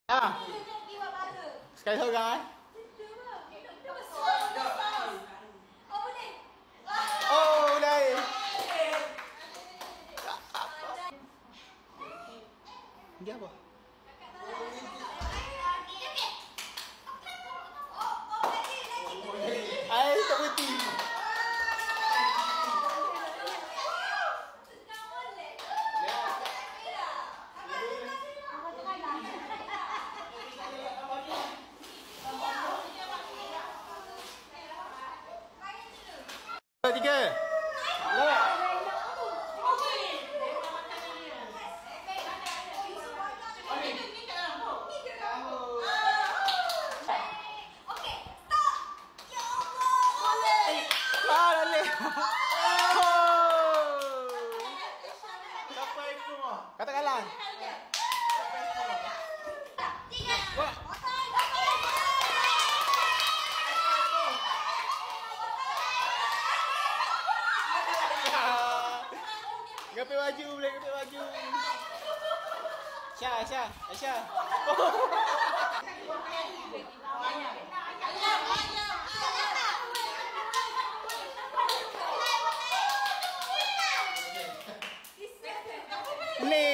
À, sekali seorang Oh, boleh. Dia apa? Ai, tak berhenti. Tiga. Lewat. Katakanlah. Gapir baju, boleh gapir baju. Aisyah. Ni.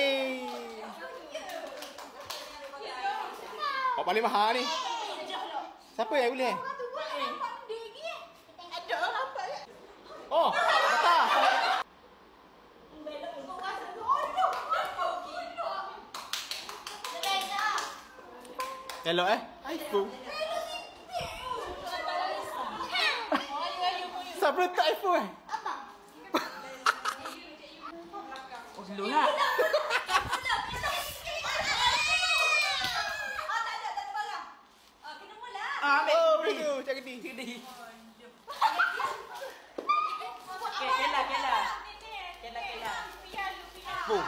Kau paling mahal ni. Siapa yang boleh? Oh, betul. Hello iPhone. Siapa letak iPhone Oh, dulu lah. Oh, begitu. Macam gede. Kela. Oh.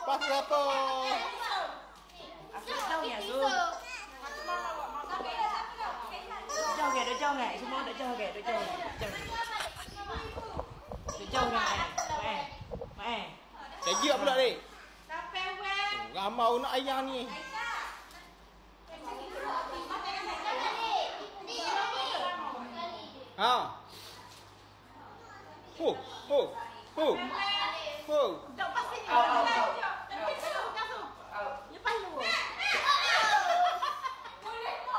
Pasal apa? Được cho nghệ, chúng nó được cho nghệ. Mẹ. Để dựa pula đi. Ramau nak ayah ni. Ha.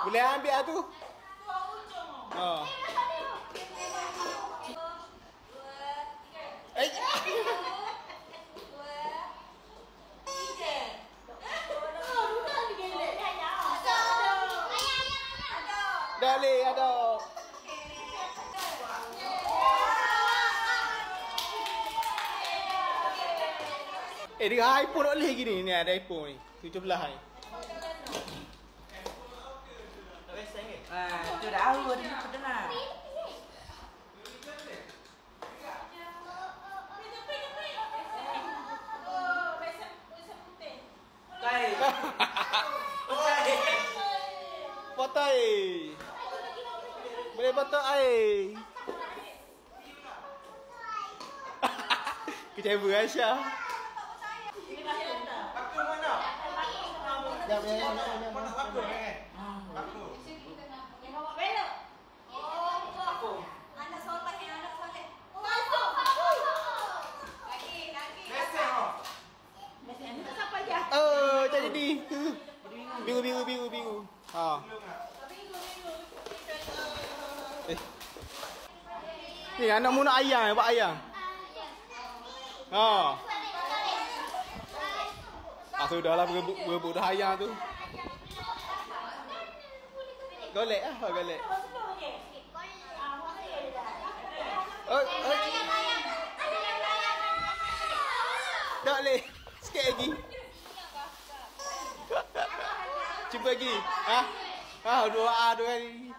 Boleh ambil tu. Oh. Dali ada. Dia iPhone boleh gini ni ada iPhone ni. 17 ni. Tôi đã hứa đi đó là cây Foto boleh foto ai. Kecewa Aisyah. Aku mana? Aku. Anak soleh. Oh, tak jadi. Biru. Ha. Ni anak mu nak ayam, buat ayam. Ha. Sudahlah berebut dah ayam tu. Golek. Tak boleh. Sikit lagi. Cuba lagi. Dua kali.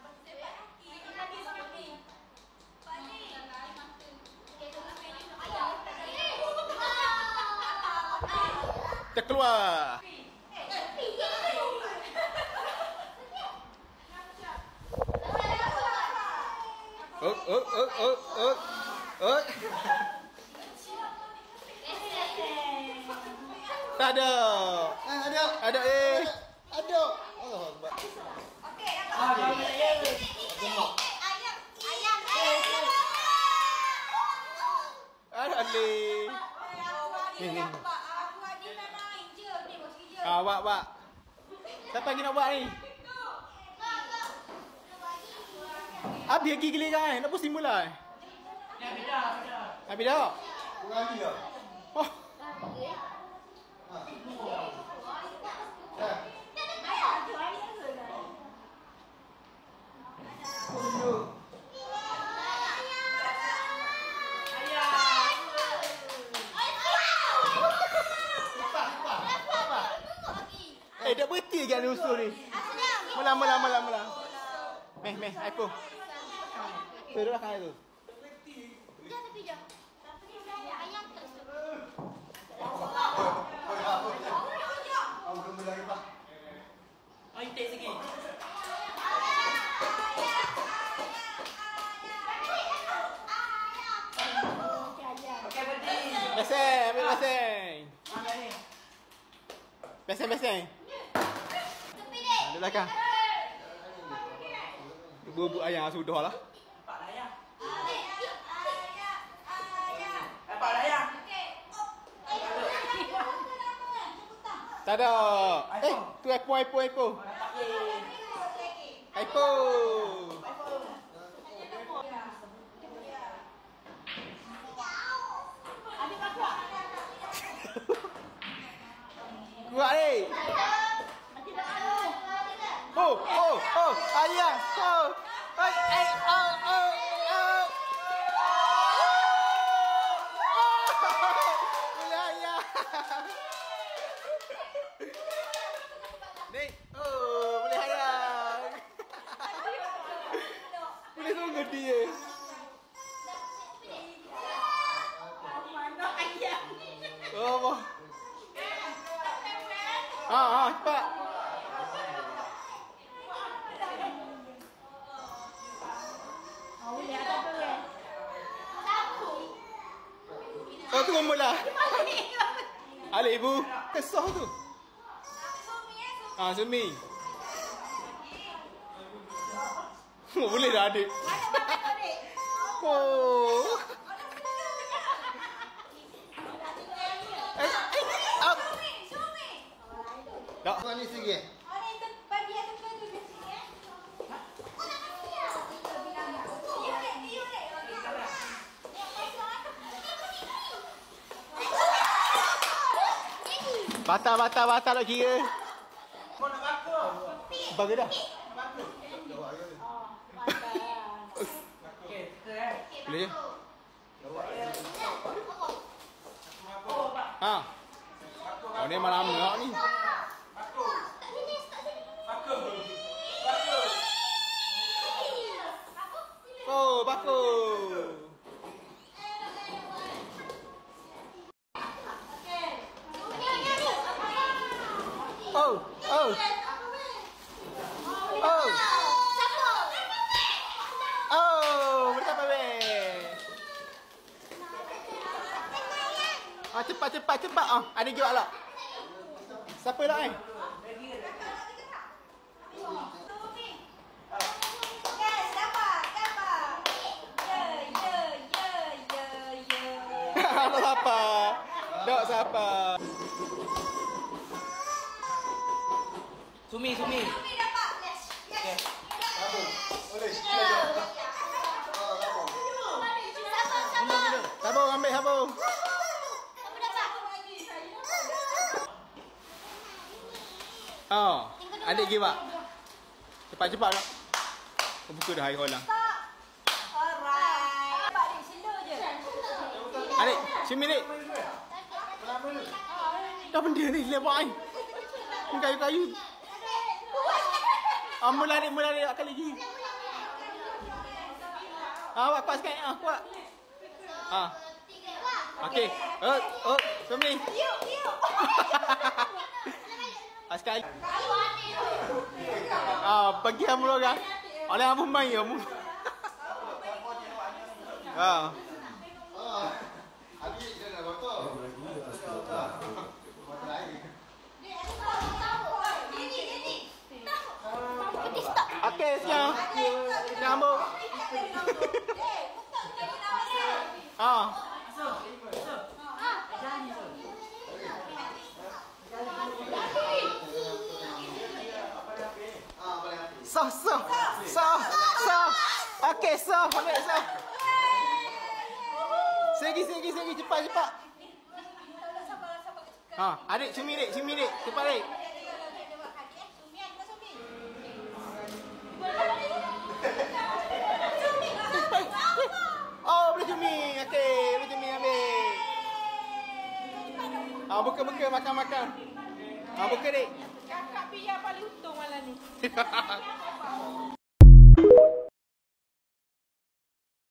Terkeluar. Tak ada. Ada. Ada Ada. Allah Akbar. Okey, Ah, dapat. kami ya. Ayam. Ayam. Ada ni. Ni. Aku ada nak naik je. Ni bos je. Awak. Siapa lagi nak buat ni? Habis lagi giliran. Nak pusing mula. Ya, beda. Habis dah. Kurang lagi tak? Oh. Dah berhenti lagi ada usul ni. Mula. Meh, iPhone. Tu dah kan tu. Aku belum lagi pak. Oh, intik sikit. Okey, berhenti. Ambil basing. Mana ni? Basing. Ada belakang. Bubuk ayam sudah lah. Pak layar. Pak layar. Tak ada. Tu iPhone. iPhone. Kuat ni. Oh, ayah. Oh. Boleh ayah. Ni. Oh, boleh ayah. Boleh tunggu dia. Oh, cepat. Oh, tu mula. Alih ibu. Kesah tu. Sumi. Boleh dah adik. Oh. Tak. Kurang ni sikit. Batal tak kira. Kau nak bakar? Bagi dah. Okey, kita Boleh je. Oh, Pak. Oh, ni malam nak ni. Oh, baku. Oh. Oh, berapa weh? Cepat. Ada jual lah. Siapa lah ni? Dok siapa? Sumi. dapat. Okey. Boleh. Sabung ambil sabung. Adik give up. Cepat nak. Buka dah air kolam. Alright. Dapat ni slow je. Adik, sini ni. Dah benda ni lebar ni. Kayu-kayu. Mula adik akal lagi. Kuat sikit. Kuat. Okey. Sini. Yuk. sekali. Kalau ni tu. Bagi kamu orang. Oleh apa main kamu? Adik jangan botol. Botol air. Okey, sekian. Nyambung. Sah. Okey, sah. Ambil sah. Segi cepat. Adik cumi dik. Cepat dik. Oh, boleh cumi. Okey, boleh cumi ambil. Buka makan. Buka dik. Kakak Pia paling untung malam ni.